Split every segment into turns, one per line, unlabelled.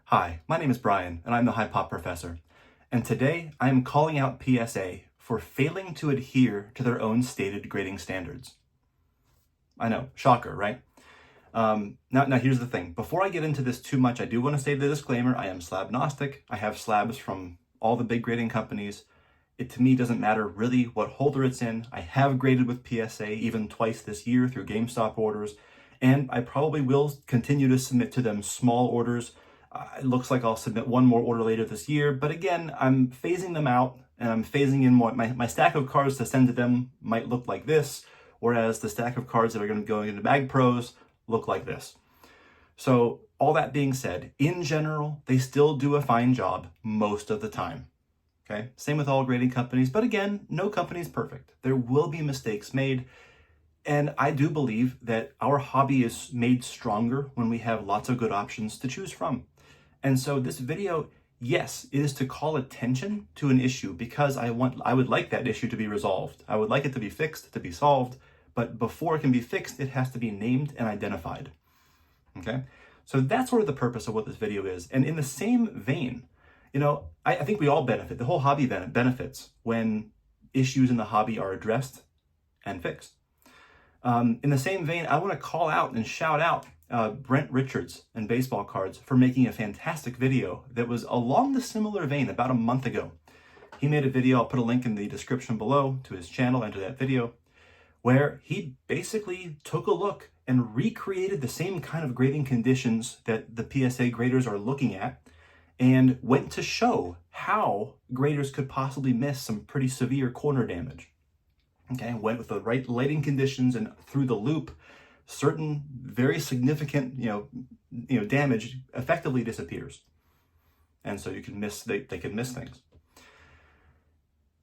Hi, my name is Brian, and I'm the High Pop Professor. And today, I am calling out PSA for failing to adhere to their own stated grading standards. I know, shocker, right? Now here's the thing. Before I get into this too much, I do want to say the disclaimer. I am slab agnostic. I have slabs from all the big grading companies. It to me doesn't matter really what holder it's in. I have graded with PSA even twice this year through GameStop orders, and I probably will continue to submit to them small orders. It looks like I'll submit one more order later this year, but again, I'm phasing them out, and I'm phasing in what my stack of cards to send to them might look like this, whereas the stack of cards that are going to go into Mag Pros look like this. So all that being said, in general, they still do a fine job most of the time. Okay, same with all grading companies, but again, no company is perfect. There will be mistakes made, and I do believe that our hobby is made stronger when we have lots of good options to choose from. And so this video, yes, it is to call attention to an issue because I would like that issue to be resolved. I would like it to be fixed, to be solved, but before it can be fixed, it has to be named and identified. Okay, so that's sort of the purpose of what this video is. And in the same vein, I think we all benefit. The whole hobby benefits when issues in the hobby are addressed and fixed. In the same vein, I want to call out and shout out Brent and Baseball Cards for making a fantastic video that was along the similar vein about a month ago. He made a video, I'll put a link in the description below to his channel and to that video, where he basically took a look and recreated the same kind of grading conditions that the PSA graders are looking at, and went to show how graders could possibly miss some pretty severe corner damage. Okay, went with the right lighting conditions, and through the loop, certain very significant, damage effectively disappears. And so you can miss, they can miss things.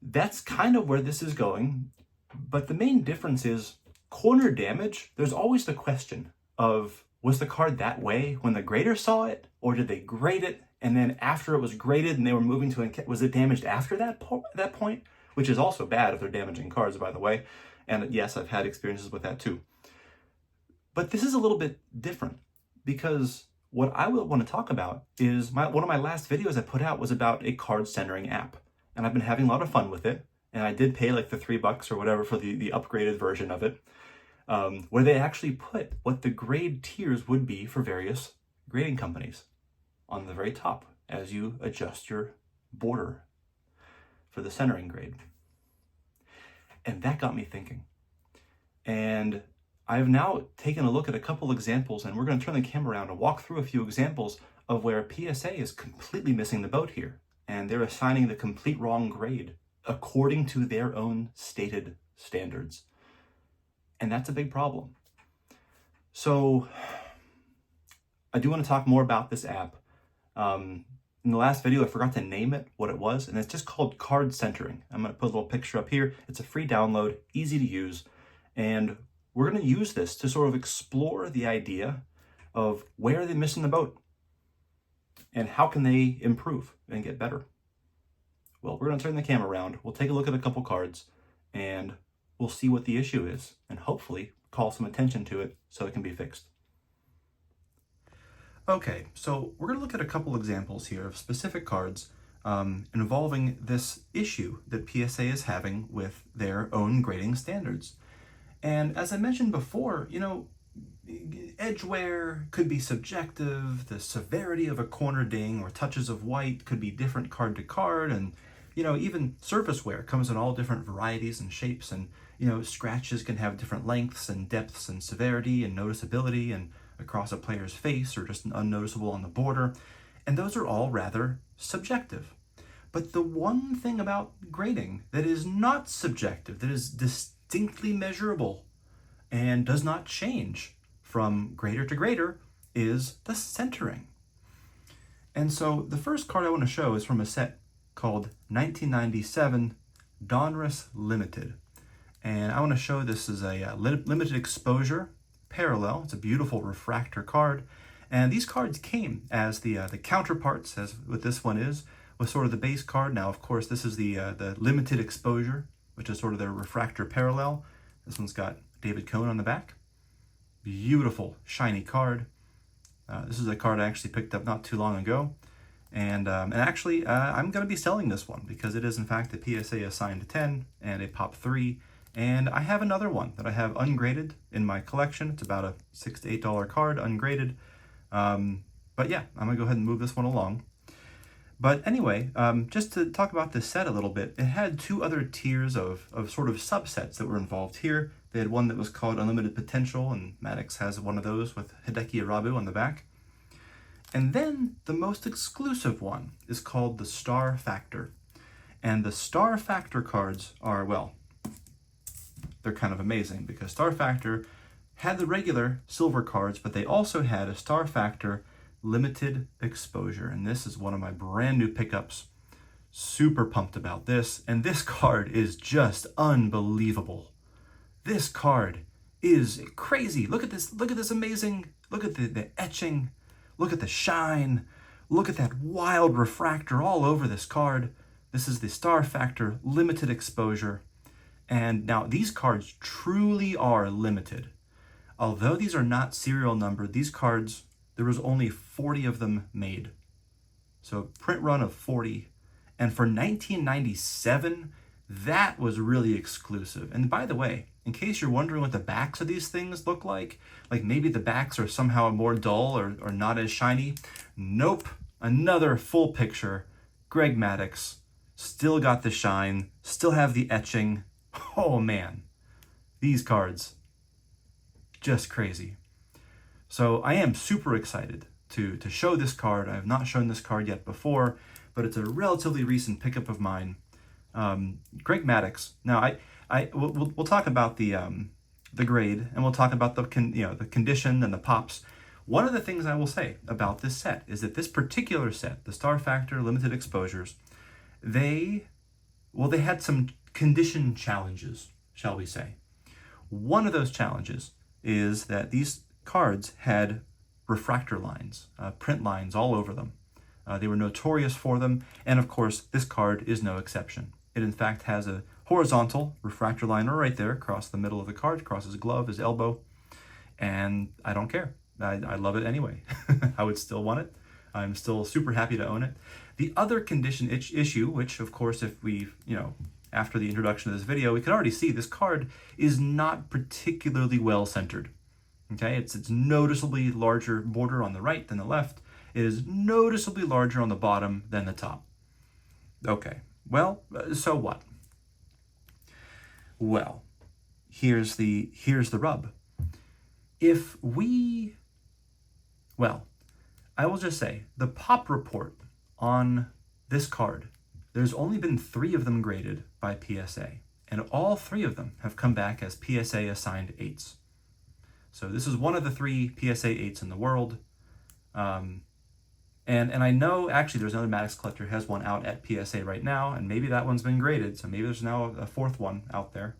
That's kind of where this is going. But the main difference is corner damage. There's always the question of, was the card that way when the grader saw it, or did they grade it and then after it was graded and they were moving to, was it damaged after that point? Which is also bad if they're damaging cards, by the way. And yes, I've had experiences with that too. But this is a little bit different because what I will want to talk about is one of my last videos I put out was about a card centering app. And I've been having a lot of fun with it. And I did pay like the $3 or whatever for the upgraded version of it, where they actually put what the grade tiers would be for various grading companies on the very top as you adjust your border for the centering grade. And that got me thinking. And I've now taken a look at a couple examples, and we're going to turn the camera around and walk through a few examples of where PSA is completely missing the boat here. And they're assigning the complete wrong grade according to their own stated standards. And that's a big problem. So I do want to talk more about this app. In the last video, I forgot to name it, what it was, and it's just called Card Centering. I'm going to put a little picture up here. It's a free download, easy to use, and we're going to use this to sort of explore the idea of where are they missing the boat and how can they improve and get better. Well, we're going to turn the camera around, we'll take a look at a couple cards, and we'll see what the issue is, and hopefully call some attention to it so it can be fixed. Okay, so we're going to look at a couple examples here of specific cards involving this issue that PSA is having with their own grading standards. And as I mentioned before, edge wear could be subjective, the severity of a corner ding or touches of white could be different card to card, and even surface wear comes in all different varieties and shapes, and scratches can have different lengths and depths and severity and noticeability and across a player's face or just unnoticeable on the border, and those are all rather subjective. But the one thing about grading that is not subjective, that is distinctly measurable and does not change from grader to grader, is the centering. And so the first card I want to show is from a set called 1997 Donruss Limited. And I want to show this as a limited exposure parallel. It's a beautiful refractor card. And these cards came as the counterparts, as what this one is, with sort of the base card. Now, of course, this is the limited exposure, which is sort of their refractor parallel. This one's got David Cohn on the back. Beautiful, shiny card. This is a card I actually picked up not too long ago. And actually, I'm going to be selling this one because it is, in fact, a PSA assigned 10 and a pop 3. And I have another one that I have ungraded in my collection. It's about a $6 to $8 card, ungraded. But yeah, I'm going to go ahead and move this one along. But anyway, just to talk about this set a little bit, it had two other tiers of sort of subsets that were involved here. They had one that was called Unlimited Potential, and Maddux has one of those with Hideki Arabu on the back. And then the most exclusive one is called the Star Factor. And the Star Factor cards are, well, they're kind of amazing because Star Factor had the regular silver cards, but they also had a Star Factor limited exposure. And this is one of my brand new pickups. Super pumped about this. And this card is just unbelievable. This card is crazy. Look at this amazing, look at the etching. Look at the shine. Look at that wild refractor all over this card. This is the Star Factor limited exposure. And now these cards truly are limited. Although these are not serial numbered, these cards, there was only 40 of them made. So print run of 40. And for 1997, that was really exclusive. And by the way, in case you're wondering what the backs of these things look like maybe the backs are somehow more dull or not as shiny. Nope. Another full picture. Greg Maddux. Still got the shine. Still have the etching. Oh man. These cards. Just crazy. So I am super excited to show this card. I have not shown this card yet before, but it's a relatively recent pickup of mine. Greg Maddux. Now we'll talk about the grade, and we'll talk about the condition and the pops. One of the things I will say about this set is that this particular set, the Star Factor limited exposures, they had some condition challenges, shall we say. One of those challenges is that these cards had refractor lines, print lines all over them. They were notorious for them, and of course, this card is no exception. It in fact has a horizontal refractor line right there across the middle of the card, across his glove, his elbow, and I don't care. I love it anyway. I would still want it. I'm still super happy to own it. The other condition issue, which of course if we, after the introduction of this video, we can already see this card is not particularly well centered. Okay, it's noticeably larger border on the right than the left. It is noticeably larger on the bottom than the top. Okay, well, so what? Well, here's the rub. I will just say, the pop report on this card, there's only been 3 of them graded by PSA, and all 3 of them have come back as PSA assigned 8s. So this is one of the 3 PSA 8s in the world. And I know actually there's another Maddux collector who has one out at PSA right now, and maybe that one's been graded, so maybe there's now a 4th one out there.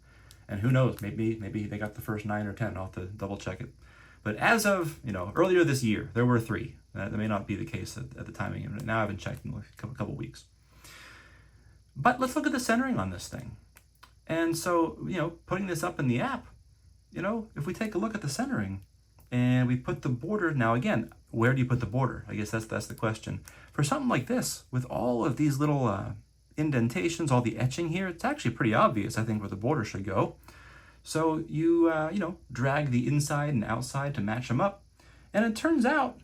And who knows, maybe they got the first 9 or 10. I'll have to double check it. But as of, earlier this year, there were 3. That may not be the case at the timing. Now I haven't checked in a couple weeks. But let's look at the centering on this thing. And so, putting this up in the app, if we take a look at the centering and we put the border, now again, where do you put the border? I guess that's the question. For something like this, with all of these little indentations, all the etching here, it's actually pretty obvious, I think, where the border should go. So you, drag the inside and outside to match them up. And it turns out,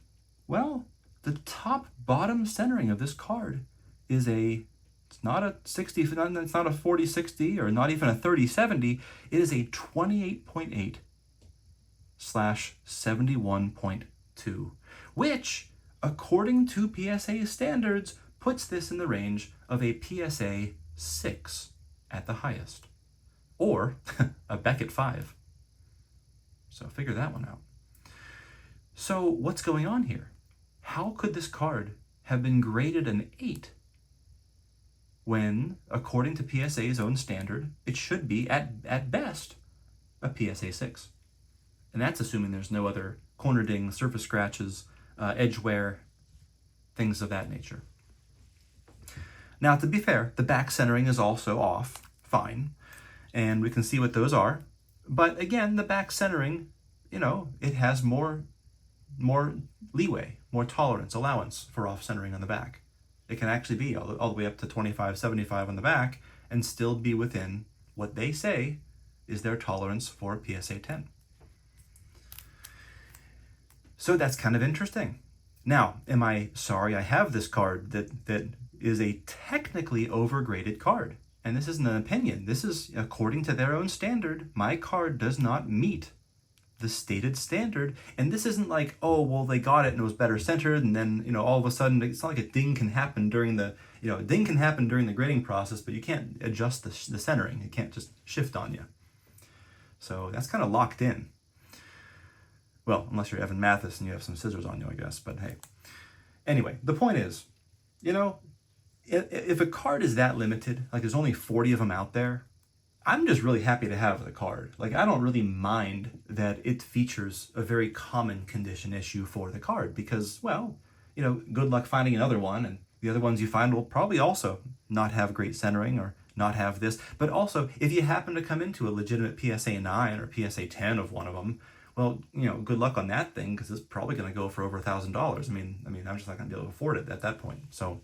well, the top-bottom centering of this card is it's not a 60, it's not a 40-60 or not even a 30-70. It is a 28.8/71.2, which, according to PSA standards, puts this in the range of a PSA 6 at the highest, or a Beckett 5. So figure that one out. So what's going on here? How could this card have been graded an 8 when, according to PSA's own standard, it should be, at best, a PSA 6? And that's assuming there's no other corner ding, surface scratches, edge wear, things of that nature. Now, to be fair, the back centering is also off, fine, and we can see what those are. But again, the back centering, it has more more leeway, more tolerance, allowance for off-centering on the back. It can actually be all the way up to 25, 75 on the back and still be within what they say is their tolerance for PSA 10. So that's kind of interesting. Now, am I sorry I have this card that is a technically overgraded card? And this isn't an opinion. This is, according to their own standard, my card does not meet the stated standard. And this isn't like, oh, well, they got it and it was better centered, and then, all of a sudden, it's not like a ding can happen during the, a ding can happen during the grading process, but you can't adjust the centering. It can't just shift on you. So that's kind of locked in. Well, unless you're Evan Mathis and you have some scissors on you, I guess, but hey. Anyway, the point is, if a card is that limited, like there's only 40 of them out there, I'm just really happy to have the card. Like, I don't really mind that it features a very common condition issue for the card because, well, good luck finding another one, and the other ones you find will probably also not have great centering or not have this. But also, if you happen to come into a legitimate PSA 9 or PSA 10 of one of them, well, good luck on that thing because it's probably going to go for over $1,000. I mean, I'm just not going to be able to afford it at that point. So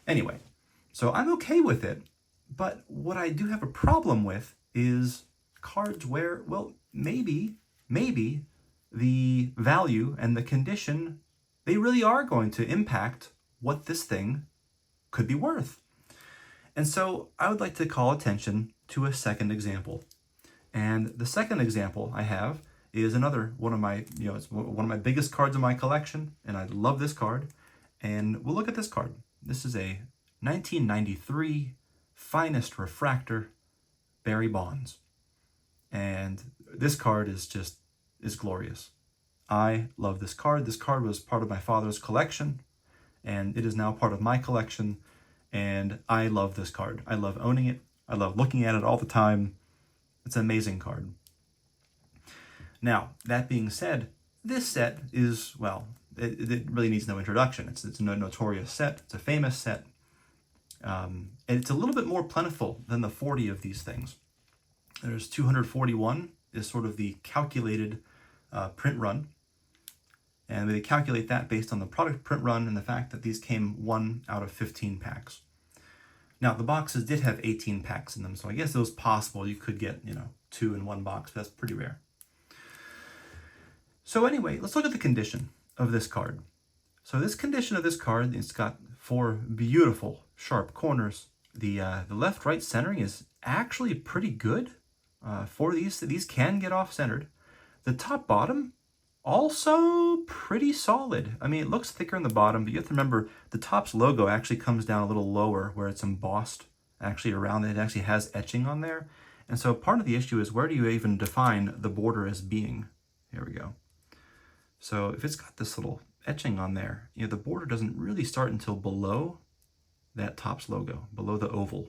anyway, so I'm okay with it. But what I do have a problem with is cards where, well, maybe the value and the condition, they really are going to impact what this thing could be worth. And so I would like to call attention to a second example. And the second example I have is another one of my, it's one of my biggest cards in my collection, and I love this card. And we'll look at this card. This is a 1993 Finest Refractor Barry Bonds. And this card is glorious. I love this card. This card was part of my father's collection, and it is now part of my collection. And I love this card. I love owning it. I love looking at it all the time. It's an amazing card. Now, that being said, this set is, well, it really needs no introduction. It's a notorious set. It's a famous set. And it's a little bit more plentiful than the 40 of these things. There's 241 is sort of the calculated print run. And they calculate that based on the product print run and the fact that these came 1 out of 15 packs. Now, the boxes did have 18 packs in them, so I guess it was possible you could get, 2 in one box, but that's pretty rare. So anyway, let's look at the condition of this card. So this condition of this card, it's got 4 beautiful sharp corners. The left-right centering is actually pretty good for these. These can get off-centered. The top-bottom, also pretty solid. I mean, it looks thicker in the bottom, but you have to remember the top's logo actually comes down a little lower where it's embossed actually around it. It actually has etching on there. And so part of the issue is where do you even define the border as being? Here we go. So if it's got this little etching on there, the border doesn't really start until below that top's logo, below the oval.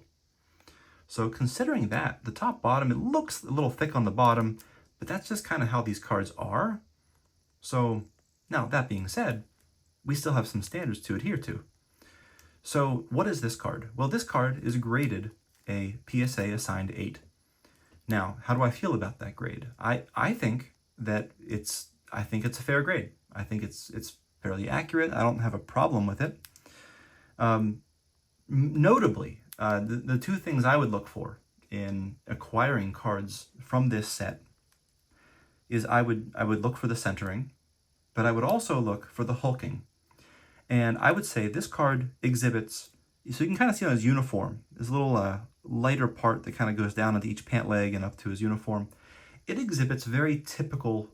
So considering that, the top bottom, it looks a little thick on the bottom, but that's just kind of how these cards are. So now that being said, we still have some standards to adhere to. So what is this card? Well, this card is graded a PSA assigned 8. Now, how do I feel about that grade? I think that it's a fair grade. I think it's fairly accurate. I don't have a problem with it. Notably, the 2 things I would look for in acquiring cards from this set is I would look for the centering, but I would also look for the hulking. And I would say this card exhibits, so you can kind of see on his uniform, this little lighter part that kind of goes down into each pant leg and up to his uniform. It exhibits very typical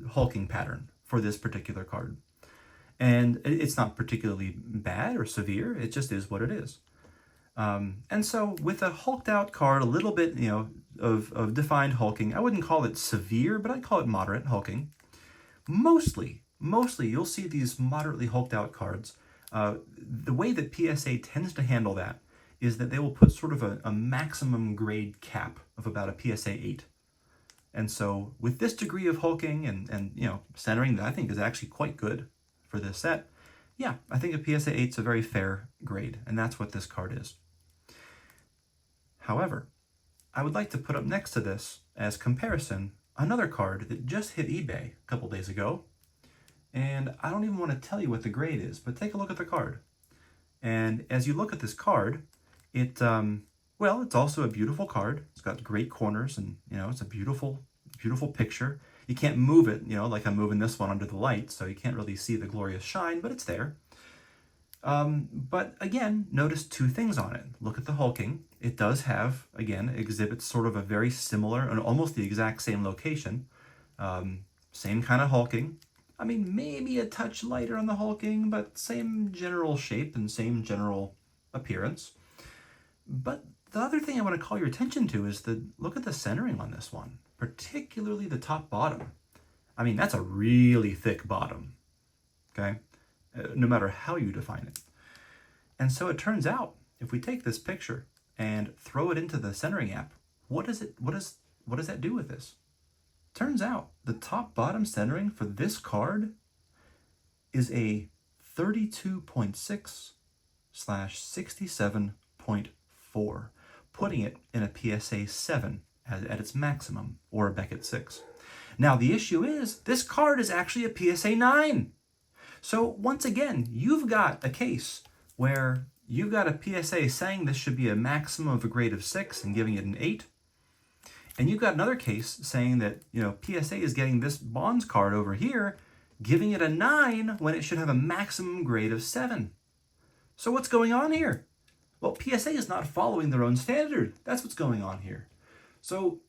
hulking pattern for this particular card. And it's not particularly bad or severe. It just is what it is. And so with a hulked out card, a little bit, of defined hulking, I wouldn't call it severe, but I'd call it moderate hulking. Mostly you'll see these moderately hulked out cards. The way that PSA tends to handle that is that they will put sort of a maximum grade cap of about a PSA 8. And so with this degree of hulking and centering that I think is actually quite good for this set, yeah, I think a PSA 8 is a very fair grade, and that's what this card is. However, I would like to put up next to this as comparison another card that just hit eBay a couple days ago. And I don't even want to tell you what the grade is, but take a look at the card. And as you look at this card, well, it's also a beautiful card. It's got great corners and, it's a beautiful, beautiful picture. You can't move it, like I'm moving this one under the light, so you can't really see the glorious shine, but it's there. But again, notice two things on it. Look at the hulking. It does have, again, exhibits sort of a very similar and almost the exact same location. Same kind of hulking. I mean, maybe a touch lighter on the hulking, but same general shape and same general appearance. But the other thing I want to call your attention to is look at the centering on this one, particularly the top bottom. I mean, that's a really thick bottom, okay? No matter how you define it. And so it turns out, if we take this picture and throw it into the centering app, what does that do with this? Turns out the top bottom centering for this card is a 32.6/67.4, putting it in a PSA 7 at its maximum, or a Beckett 6. Now the issue is, this card is actually a PSA 9. So once again, you've got a case where you've got a PSA saying this should be a maximum of a grade of 6 and giving it an 8. And you've got another case saying that, PSA is getting this bonds card over here, giving it a 9 when it should have a maximum grade of 7. So what's going on here? Well, PSA is not following their own standard. That's what's going on here. So,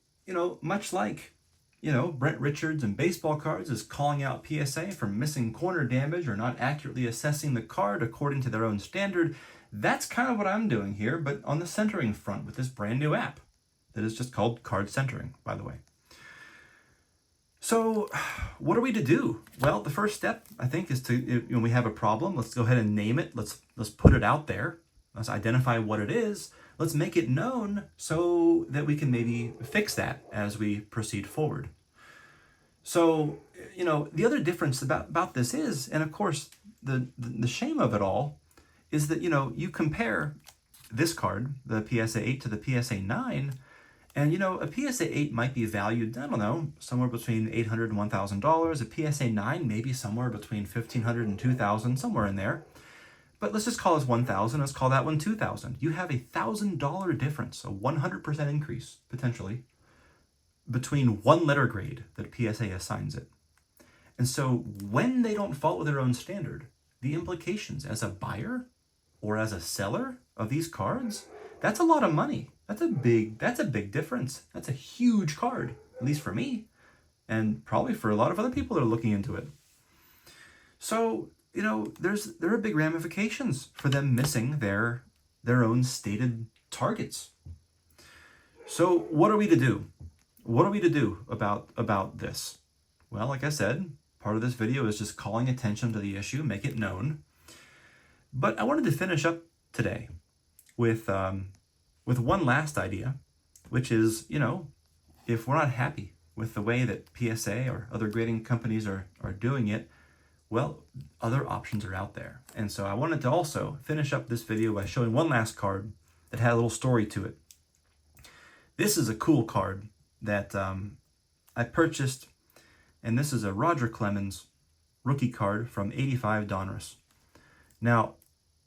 much like, Brent Richards and baseball cards is calling out PSA for missing corner damage or not accurately assessing the card according to their own standard, that's kind of what I'm doing here, but on the centering front with this brand new app that is just called card centering, by the way. So what are we to do? Well, the first step, I think, is when we have a problem, let's go ahead and name it. Let's put it out there. Let's identify what it is. Let's make it known so that we can maybe fix that as we proceed forward. So, the other difference about this is, and of course, the shame of it all is that, you compare this card, the PSA 8 to the PSA 9, and, a PSA 8 might be valued, I don't know, somewhere between $800 and $1,000. A PSA 9 maybe somewhere between $1,500 and $2,000, somewhere in there. But let's just call this $1,000. Let's call that one $2,000. You have a $1,000 difference, a 100% increase, potentially, between one letter grade that PSA assigns it. And so when they don't follow their own standard, the implications as a buyer or as a seller of these cards, that's a lot of money. That's a big difference. That's a huge card, at least for me, and probably for a lot of other people that are looking into it. So, there are big ramifications for them missing their own stated targets. So what are we to do? What are we to do about this? Well, like I said, part of this video is just calling attention to the issue, make it known. But I wanted to finish up today with one last idea, which is, if we're not happy with the way that PSA or other grading companies are doing it, well, other options are out there. And so I wanted to also finish up this video by showing one last card that had a little story to it. This is a cool card that I purchased, and this is a Roger Clemens rookie card from 85 Donruss. Now,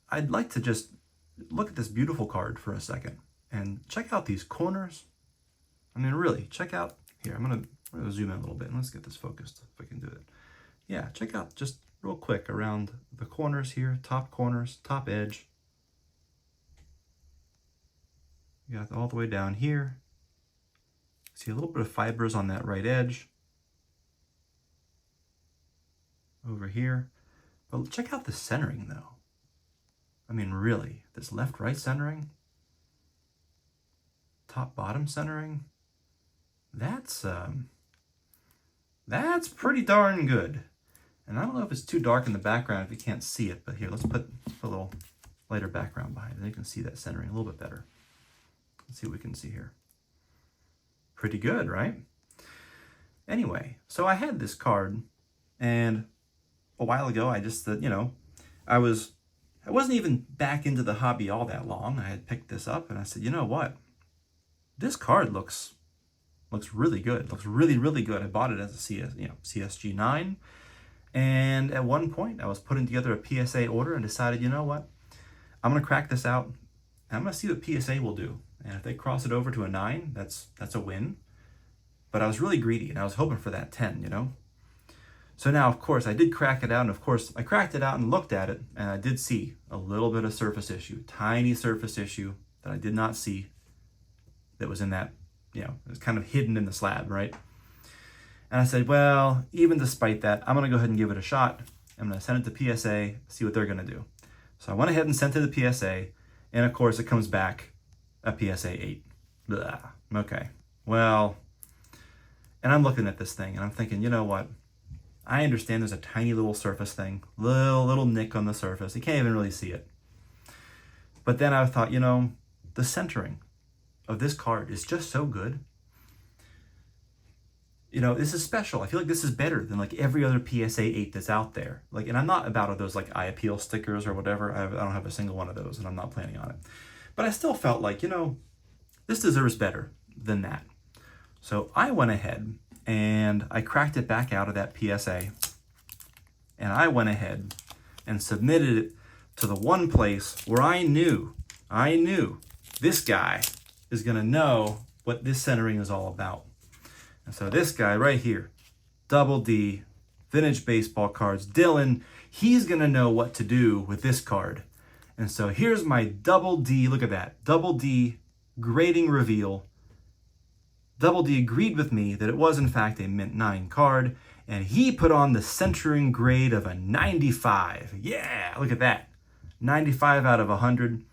I'd like to just look at this beautiful card for a second and check out these corners. I mean, really, check out here. I'm gonna zoom in a little bit and let's get this focused if I can do it. Yeah, check out just real quick around the corners here, top corners, top edge. You got all the way down here. See a little bit of fibers on that right edge. Over here. But check out the centering though. I mean, really, this left-right centering, top-bottom centering, that's pretty darn good. And I don't know if it's too dark in the background if you can't see it, but here, let's put a little lighter background behind it. You can see that centering a little bit better. Let's see what we can see here. Pretty good, right? Anyway, so I had this card, and a while ago, I just, I wasn't even back into the hobby all that long. I had picked this up, and I said, you know what? This card looks Looks really good. Looks really, really good. I bought it as a CSG 9. And at one point, I was putting together a PSA order and decided, you know what? I'm going to crack this out. I'm going to see what PSA will do. And if they cross it over to a 9, that's a win. But I was really greedy, and I was hoping for that 10, you know? So now, of course, I did crack it out, and of course, I cracked it out and looked at it, and I did see a little bit of surface issue, tiny surface issue that I did not see that was in that, you know, it was kind of hidden in the slab, right? And I said, well, even despite that, I'm going to go ahead and give it a shot. I'm going to send it to PSA, see what they're going to do. So I went ahead and sent it to PSA, and of course, it comes back a PSA 8. Blah. Okay, well, and I'm looking at this thing, and I'm thinking, you know what? I understand there's a tiny little surface thing, little nick on the surface. You can't even really see it. But then I thought, you know, the centering of this card is just so good. You know, this is special. I feel like this is better than like every other PSA 8 that's out there. Like, and I'm not about those like I appeal stickers or whatever. I don't have a single one of those, and I'm not planning on it. But I still felt like, you know, this deserves better than that. So I went ahead and I cracked it back out of that PSA, and I went ahead and submitted it to the one place where I knew this guy is going to know what this centering is all about. And so this guy right here, Double D, Vintage Baseball Cards, Dylan, he's going to know what to do with this card. And so here's my Double D, look at that, Double D grading reveal. Double D agreed with me that it was in fact a Mint 9 card, and he put on the censoring grade of a 95. Yeah, look at that. 95 out of 100.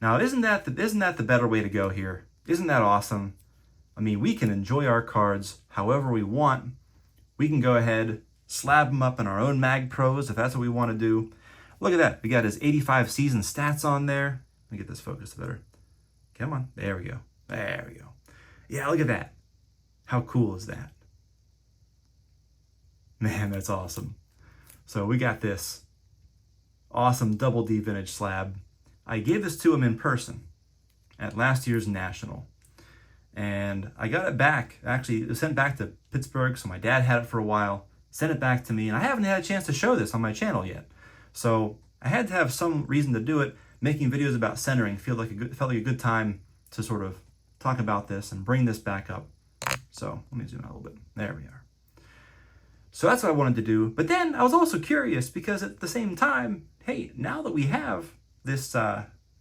Now, isn't that the better way to go here? Isn't that awesome? I mean, we can enjoy our cards however we want. We can go ahead, slab them up in our own Mag Pros if that's what we want to do. Look at that. We got his 85 season stats on there. Let me get this focused better. Come on. There we go. There we go. Yeah, look at that. How cool is that? Man, that's awesome. So we got this awesome Double D vintage slab. I gave this to him in person at last year's National. And I got it back. Actually, it was sent back to Pittsburgh, so my dad had it for a while, sent it back to me, and I haven't had a chance to show this on my channel yet. So I had to have some reason to do it. Making videos about centering felt like a good time to sort of talk about this and bring this back up. So let me zoom out a little bit. There we are. So that's what I wanted to do. But then I was also curious because at the same time, hey, now that we have this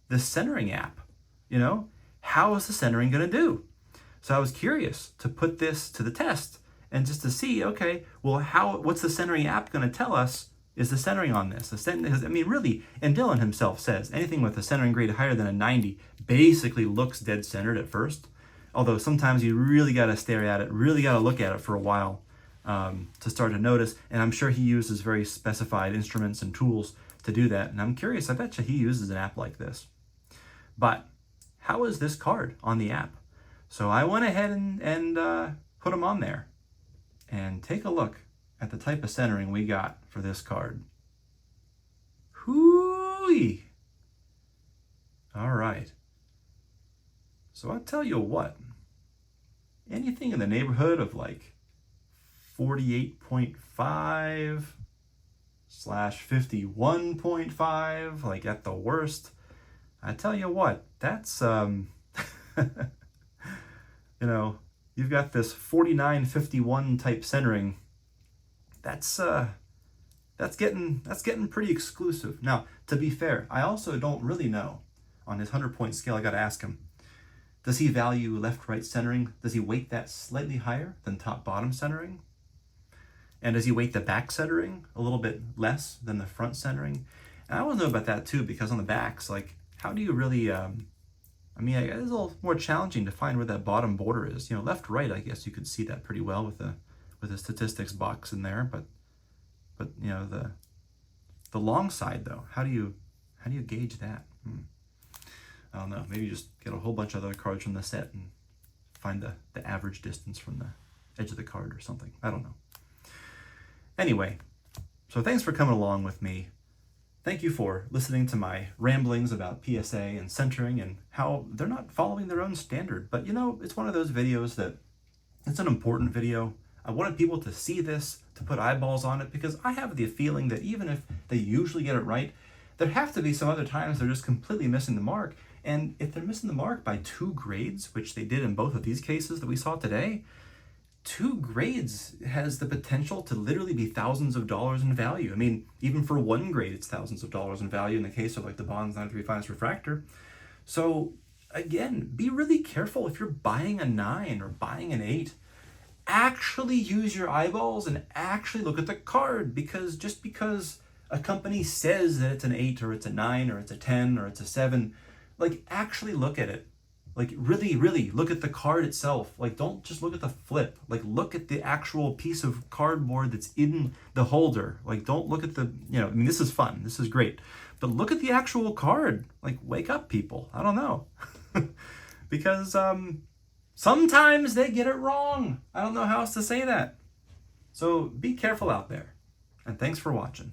this centering app, you know, how is the centering going to do? So I was curious to put this to the test and just to see, okay, well, what's the centering app going to tell us is the centering on this? I mean, really, and Dylan himself says anything with a centering grade higher than a 90 basically looks dead centered at first. Although sometimes you really got to stare at it, really got to look at it for a while to start to notice. And I'm sure he uses very specified instruments and tools to do that. And I'm curious, I bet you he uses an app like this. But how is this card on the app? So I went ahead and put them on there. And take a look at the type of centering we got for this card. Hooey! All right. So I'll tell you what, anything in the neighborhood of like 48.5/51.5, like at the worst, I tell you what, that's, you know, you've got this 49-51 type centering. That's getting pretty exclusive. Now, to be fair, I also don't really know on his 100-point scale. I got to ask him. Does he value left-right centering? Does he weight that slightly higher than top-bottom centering? And does he weight the back centering a little bit less than the front centering? And I want to know about that too, because on the backs, like, how do you really, I mean, it's a little more challenging to find where that bottom border is. You know, left-right, I guess you could see that pretty well with the statistics box in there, but you know, the long side though, how do you gauge that? I don't know, maybe just get a whole bunch of other cards from the set and find the average distance from the edge of the card or something. I don't know. Anyway, so thanks for coming along with me. Thank you for listening to my ramblings about PSA and centering and how they're not following their own standard. But you know, it's one of those videos that It's an important video. I wanted people to see this, to put eyeballs on it, because I have the feeling that even if they usually get it right, there have to be some other times they're just completely missing the mark. And if they're missing the mark by 2 grades, which they did in both of these cases that we saw today, 2 grades has the potential to literally be thousands of dollars in value. I mean, even for 1 grade, it's thousands of dollars in value in the case of like the Bond's 935 refractor. So again, be really careful if you're buying a 9 or buying an 8. Actually use your eyeballs and actually look at the card, because just because a company says that it's an 8 or it's a 9 or it's a 10 or it's a 7, like actually look at it. Like really, really look at the card itself. Like don't just look at the flip. Like look at the actual piece of cardboard that's in the holder. Like don't look at the, I mean, this is fun. This is great. But look at the actual card. Like wake up, people. I don't know. Because sometimes they get it wrong. I don't know how else to say that. So be careful out there. And thanks for watching.